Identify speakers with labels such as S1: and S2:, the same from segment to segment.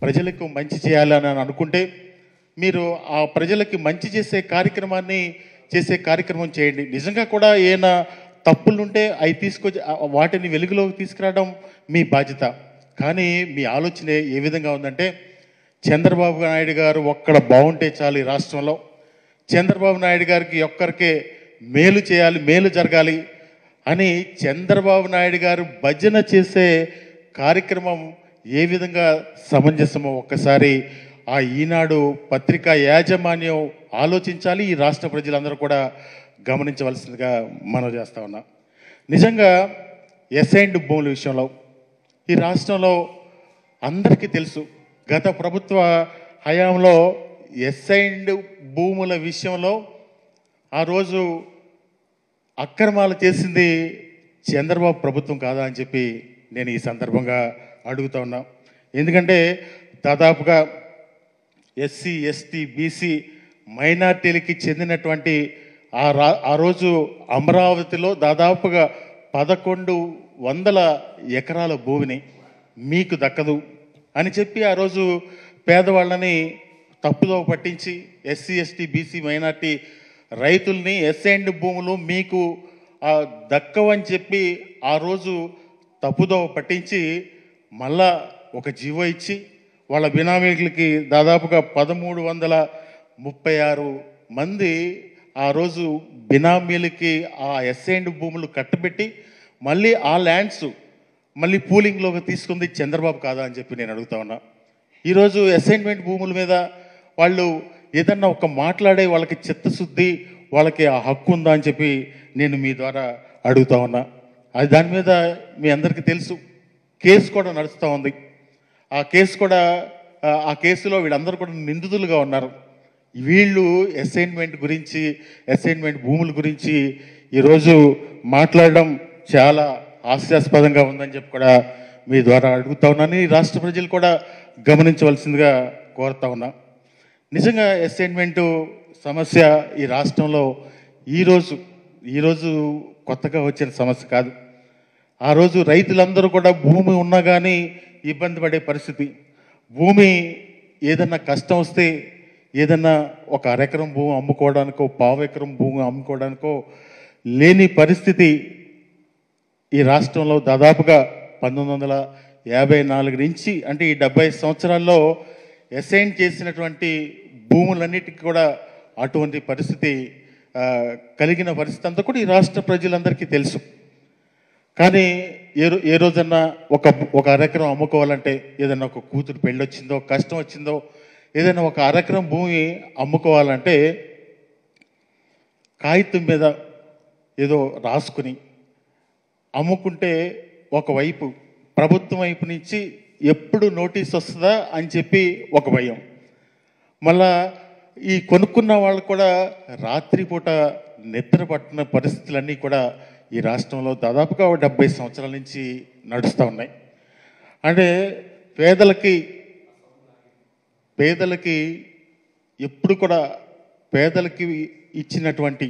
S1: ప్రజలకు మంచి చేయాలని అనుకుంటే మీరు ఆ ప్రజలకి మంచి చేసే కార్యక్రమం చేయండి. నిజంగా కూడా ఏమైనా తప్పులుంటే అవి తీసుకొచ్చి వాటిని వెలుగులోకి తీసుకురావడం మీ బాధ్యత. కానీ మీ ఆలోచన ఏ విధంగా ఉందంటే చంద్రబాబు నాయుడు గారు ఒక్కడ బాగుంటే చాలు ఈ రాష్ట్రంలో, చంద్రబాబు నాయుడు గారికి ఒక్కరికే మేలు చేయాలి, మేలు జరగాలి అని చంద్రబాబు నాయుడు గారు భజన చేసే కార్యక్రమం ఏ విధంగా సమంజసమో ఒక్కసారి ఆ ఈనాడు పత్రికా యాజమాన్యం ఆలోచించాలి. ఈ రాష్ట్ర ప్రజలందరూ కూడా గమనించవలసిందిగా మనం చేస్తా ఉన్నా. నిజంగా ఎస్ఐండ్ భూముల విషయంలో ఈ రాష్ట్రంలో అందరికీ తెలుసు, గత ప్రభుత్వ హయాంలో ఎస్ఐండ్ భూముల విషయంలో ఆ రోజు అక్రమాలు చేసింది చంద్రబాబు ప్రభుత్వం కాదా అని చెప్పి నేను ఈ సందర్భంగా అడుగుతా ఉన్నా. ఎందుకంటే దాదాపుగా ఎస్సీ, ఎస్టీ, బీసీ మైనార్టీలకి చెందినటువంటి ఆ రోజు అమరావతిలో దాదాపుగా 1100 ఎకరాల భూమిని మీకు దక్కదు అని చెప్పి ఆ రోజు పేదవాళ్ళని తప్పుదో పట్టించి ఎస్సీ, ఎస్టీ, బీసీ మైనార్టీ రైతుల్ని ఎస్ఐండ్ భూములు మీకు దక్కవని చెప్పి ఆ రోజు తప్పుదో పట్టించి మళ్ళా ఒక జీవో ఇచ్చి వాళ్ళ బినామీలకి దాదాపుగా 1336 మంది ఆ రోజు బినామీలకి ఆ ఎస్ఐండ్ భూములు కట్టబెట్టి మళ్ళీ ఆ ల్యాండ్స్ మళ్ళీ పూలింగ్లోకి తీసుకుంది చంద్రబాబు కాదా అని చెప్పి నేను అడుగుతా ఉన్నా. ఈరోజు అసైన్మెంట్ భూముల మీద వాళ్ళు ఏదన్నా ఒక మాట్లాడే వాళ్ళకి చిత్తశుద్ధి, వాళ్ళకి ఆ హక్కు ఉందా అని చెప్పి నేను మీ ద్వారా అడుగుతా ఉన్నా. అది దాని మీద మీ అందరికీ తెలుసు, కేసు కూడా నడుస్తూ ఉంది. ఆ కేసులో వీళ్ళందరూ కూడా నిందితులుగా ఉన్నారు. వీళ్ళు అసైన్మెంట్ భూముల గురించి ఈరోజు మాట్లాడడం చాలా హాస్యాస్పదంగా ఉందని చెప్పి కూడా మీ ద్వారా అడుగుతా ఉన్నాను. ఈ రాష్ట్ర ప్రజలు కూడా గమనించవలసిందిగా కోరుతా ఉన్నా. నిజంగా అసైన్మెంట్ సమస్య ఈ రాష్ట్రంలో ఈరోజు కొత్తగా వచ్చిన సమస్య కాదు. ఆ రోజు రైతులందరూ కూడా భూమి ఉన్నా కానీ ఇబ్బంది పడే పరిస్థితి. భూమి ఏదన్నా కష్టం వస్తే ఏదన్నా ఒక అరెకరం భూమి అమ్ముకోవడానికో, పావు ఎకరం భూమి అమ్ముకోవడానికో లేని పరిస్థితి ఈ రాష్ట్రంలో దాదాపుగా 1954 నుంచి అంటే ఈ 70 సంవత్సరాల్లో అసైన్ చేసినటువంటి భూములన్నిటికీ కూడా అటువంటి పరిస్థితి కలిగిన పరిస్థితి అంతా కూడా ఈ రాష్ట్ర ప్రజలందరికీ తెలుసు. కానీ ఏ రోజన్నా ఒక అరెకరం అమ్ముకోవాలంటే ఏదైనా ఒక కూతురు పెళ్ళొచ్చిందో, కష్టం వచ్చిందో, ఏదైనా ఒక అరెకరం భూమి అమ్ముకోవాలంటే కాగితం మీద ఏదో రాసుకుని అమ్ముకుంటే ఒకవైపు ప్రభుత్వం వైపు నుంచి ఎప్పుడు నోటీస్ వస్తుందా అని చెప్పి ఒక భయం. మళ్ళా ఈ కొనుక్కున్న వాళ్ళు కూడా రాత్రిపూట నిద్ర పట్టిన పరిస్థితులన్నీ కూడా ఈ రాష్ట్రంలో దాదాపుగా 70 సంవత్సరాల నుంచి నడుస్తూ ఉన్నాయి. అంటే పేదలకి ఎప్పుడు కూడా పేదలకి ఇచ్చినటువంటి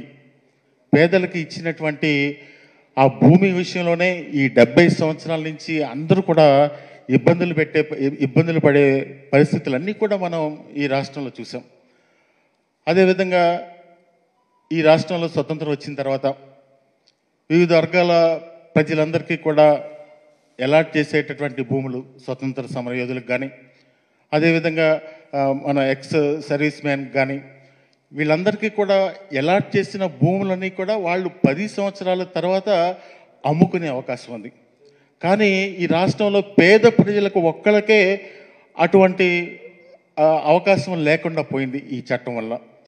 S1: ఆ భూమి విషయంలోనే ఈ 70 సంవత్సరాల నుంచి అందరూ కూడా ఇబ్బందులు పడే పరిస్థితులన్నీ కూడా మనం ఈ రాష్ట్రంలో చూసాం. అదేవిధంగా ఈ రాష్ట్రంలో స్వతంత్రం వచ్చిన తర్వాత వివిధ వర్గాల ప్రజలందరికీ కూడా అలాట్ చేసేటటువంటి భూములు స్వతంత్ర సమరయోధులకు కానీ, అదేవిధంగా మన ఎక్స్ సర్వీస్ మ్యాన్ కానీ వీళ్ళందరికీ కూడా అలాట్ చేసిన భూములన్నీ కూడా వాళ్ళు 10 సంవత్సరాల తర్వాత అమ్ముకునే అవకాశం ఉంది. కానీ ఈ రాష్ట్రంలో పేద ప్రజలకు ఒక్కళ్ళకే అటువంటి అవకాశం లేకుండా పోయింది ఈ చట్టం వల్ల.